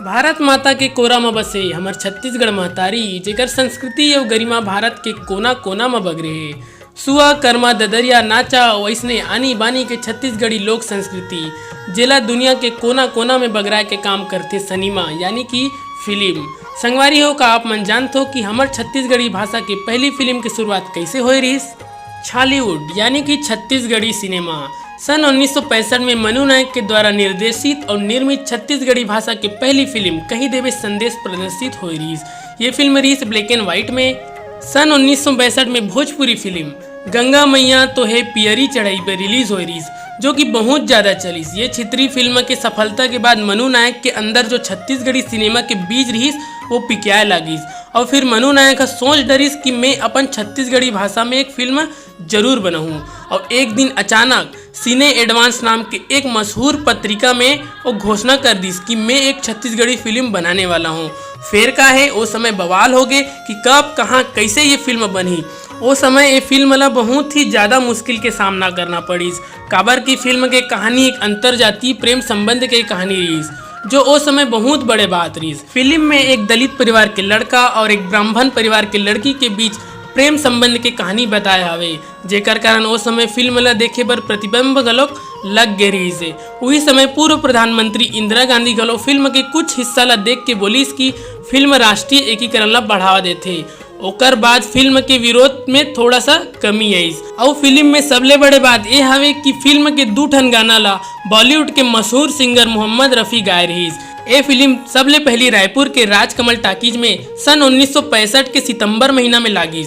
भारत माता के कोरा में बसे हमर छत्तीसगढ़ महतारी जेकर संस्कृति और गरिमा भारत के कोना कोना में बगरे हे। सुआ कर्मा ददरिया नाचा वैसने आनी बानी के छत्तीसगढ़ी लोक संस्कृति जेला दुनिया के कोना कोना में बगराए के काम करते सनीमा यानी कि फिल्म। संगवारी हो का आप मन जानते हो कि हमर छत्तीसगढ़ी भाषा की पहली फिल्म की शुरुआत कैसे हो रही? छॉलीवुड यानी कि छत्तीसगढ़ी सिनेमा सन 1965 में मनु नायक के द्वारा निर्देशित और निर्मित छत्तीसगढ़ी भाषा की पहली फिल्म कहीं देवे संदेश प्रदर्शित हो रही। ये फिल्म रही ब्लैक एंड व्हाइट में। सन 1962 में भोजपुरी फिल्म गंगा मैया तो है पियरी चढ़ाई पर रिलीज हो रही जो कि बहुत ज़्यादा चली। ये क्षेत्रीय फिल्म के सफलता के बाद मनु नायक के अंदर जो छत्तीसगढ़ी सिनेमा के बीज रही वो पिक्याए लगी और फिर मनु नायक का सोच डरिस कि मैं अपन छत्तीसगढ़ी भाषा में एक फिल्म जरूर बनाऊँ। और एक दिन अचानक सिने एडवांस नाम के एक मशहूर पत्रिका में वो घोषणा कर दी कि मैं एक छत्तीसगढ़ी फिल्म बनाने वाला हूँ। फिर का है वो समय बवाल हो गए कि कब कहाँ कैसे ये फिल्म बनी। वो समय ये फिल्म ला बहुत ही ज़्यादा मुश्किल के सामना करना पड़ी। काबर की फिल्म के कहानी एक अंतरजातीय प्रेम संबंध की कहानी रही जो उस समय बहुत बड़े बात रही। फिल्म में एक दलित परिवार के लड़का और एक ब्राह्मण परिवार के लड़की के बीच प्रेम संबंध के कहानी बताए हवे जेकर कारण उस समय फिल्म ला देखे बर प्रतिबिंब गलोक लग गए रही से। वही समय पूर्व प्रधानमंत्री इंदिरा गांधी गलो फिल्म के कुछ हिस्सा ला देख के बोलिस कि फिल्म राष्ट्रीय एकीकरण ला बढ़ावा देते। ओकर बाद फिल्म के विरोध में थोड़ा सा कमी आई और फिल्म में सबले बड़े बात ये हवे कि फिल्म के 2 ठन गाना ला बॉलीवुड के मशहूर सिंगर मोहम्मद रफ़ी गाए रही। ये फिल्म सबले पहली रायपुर के राजकमल टाकीज में सन 1965 के सितंबर महीना में लागी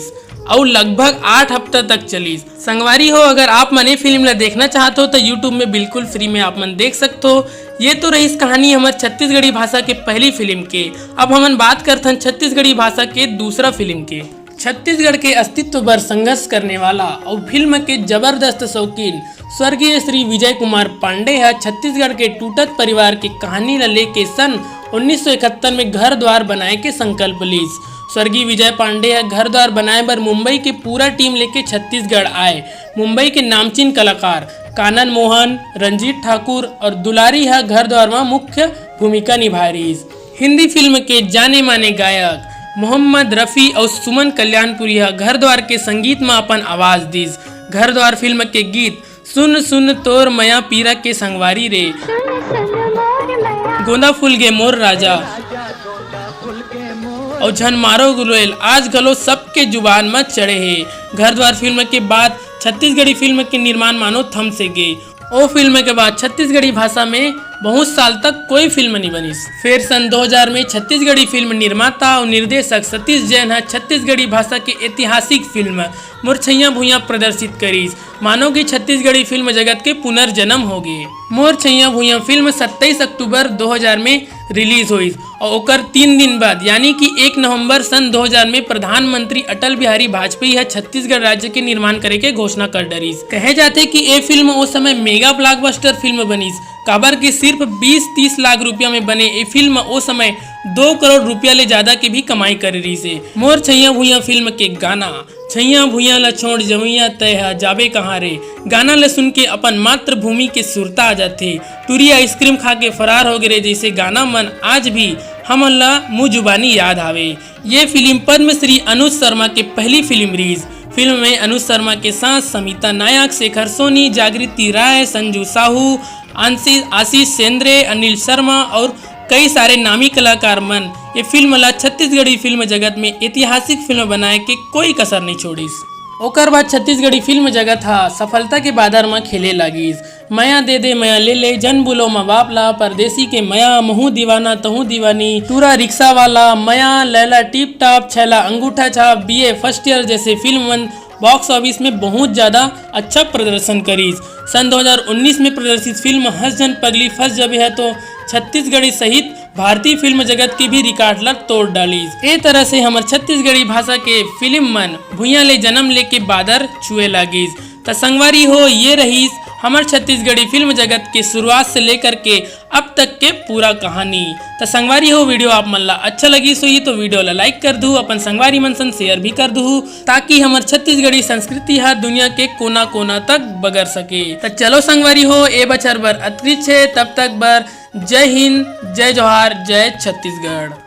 और लगभग 8 हफ्ता तक चली। संगवारी हो अगर आप मन ये फिल्म ला देखना चाहते हो तो यूट्यूब में बिल्कुल फ्री में आप मन देख सकते हो। ये तो रही कहानी हमारे छत्तीसगढ़ी भाषा के पहली फिल्म के। अब हम बात करते हैं छत्तीसगढ़ी भाषा के दूसरा फिल्म के। छत्तीसगढ़ के अस्तित्व पर संघर्ष करने वाला और फिल्म के जबरदस्त शौकीन स्वर्गीय श्री विजय कुमार पांडे है छत्तीसगढ़ के टूटत परिवार की कहानी ला लेके सन 1971 में घर द्वार बनाए के संकल्प लीस। स्वर्गीय विजय पांडे घर द्वार बनाए बर मुंबई के पूरा टीम लेके छत्तीसगढ़ आए। मुंबई के नामचीन कलाकार कानन मोहन, रंजीत ठाकुर और दुलारी घर द्वार में मुख्य भूमिका निभा रही। हिंदी फिल्म के जाने माने गायक मोहम्मद रफ़ी और सुमन कल्याणपुरी घर द्वार के संगीत में अपन आवाज दीज। घर द्वार फिल्म के गीत सुन सुन तोर मया पीरा के संगवारी रे, गोंदा फूल गे मोर राजा और झन मारो गुलोल आज गलो सबके जुबान में चढ़े हैं। घर द्वार फिल्म के बाद छत्तीसगढ़ी फिल्म के निर्माण मानो थम से गए। ओ फिल्म के बाद छत्तीसगढ़ी भाषा में बहुत साल तक कोई फिल्म नहीं बनी। फिर सन 2000 में छत्तीसगढ़ी फिल्म निर्माता और निर्देशक सतीश जैन छत्तीसगढ़ी भाषा की ऐतिहासिक फिल्म मोरछैया भुइयां प्रदर्शित करी। मानो कि छत्तीसगढ़ी फिल्म जगत के पुनर्जन्म हो गए। मोरछैया भुइयां फिल्म 27 अक्टूबर 2000 में रिलीज हुई और ओकर 3 दिन बाद यानी कि 1 नवंबर सन 2000 में प्रधानमंत्री अटल बिहारी वाजपेयी छत्तीसगढ़ राज्य के निर्माण करे के घोषणा कर डरी। कहे जाते कि ये फिल्म उस समय मेगा ब्लॉकबस्टर फिल्म बनी। काबर की सिर्फ 20-30 लाख रुपया में बने ये फिल्म उस समय 2 करोड़ रुपया ले ज्यादा की भी कमाई कर रही से। मोर छैया भुइयां फिल्म के गाना छैया भुइयां ला छोड़ जवैया तय जाबे कहाँ रे गाना ला सुन के अपन मातृभूमि के सुरता आ जाते। टूरी आइसक्रीम खा के फरार हो गए जैसे गाना मन आज भी हम ला मुँह जुबानी याद आवे। ये फिल्म पद्मश्री अनुज शर्मा के पहली फिल्म रही। फिल्म में अनुज शर्मा के साथ समिता नायक, शेखर सोनी, जागृति राय, संजू साहू, आशीष सेंद्रे, अनिल शर्मा और कई सारे नामी कलाकार मन ये फिल्म ला छत्तीसगढ़ी फिल्म जगत में ऐतिहासिक फिल्म बनाए के कोई कसर नहीं छोड़ी। ओकर बाद छत्तीसगढ़ी फिल्म जगत सफलता के बादर में खेले लगी। मया दे दे मया ले ले, जन बुलो माँ बाप ला, परदेसी के मया, महू दीवाना तहू दीवानी, टूरा रिक्शा वाला, मया, लैला टिप टाप, छैला अंगूठा छाप, BA फर्स्ट ईयर जैसे फिल्म बॉक्स ऑफिस में बहुत ज़्यादा अच्छा प्रदर्शन करी। सन 2019 में प्रदर्शित फिल्म हंस जन पगली फंस जबे है तो छत्तीसगढ़ी सहित भारतीय फिल्म जगत की भी रिकॉर्ड ला तोड़ डाली। ए तरह से हमारे छत्तीसगढ़ी भाषा के फिल्म मन भुइयां ले जन्म लेके बादर छुए लगी। तो संगवारी हो ये रही हमारे छत्तीसगढ़ी फिल्म जगत के शुरुआत से लेकर के अब तक के पूरा कहानी। तो संगवारी हो वीडियो आप मन ला अच्छा लगी सो तो वीडियो ला लाइक कर दू, अपन संगवारी मन सन शेयर भी कर दू ताकि हमारे छत्तीसगढ़ी संस्कृति दुनिया के कोना कोना तक बगर सके। तो चलो संगवारी हो ए बचर बर अतरिच है, तब तक बर जय हिंद, जय जवाहर, जय छत्तीसगढ़।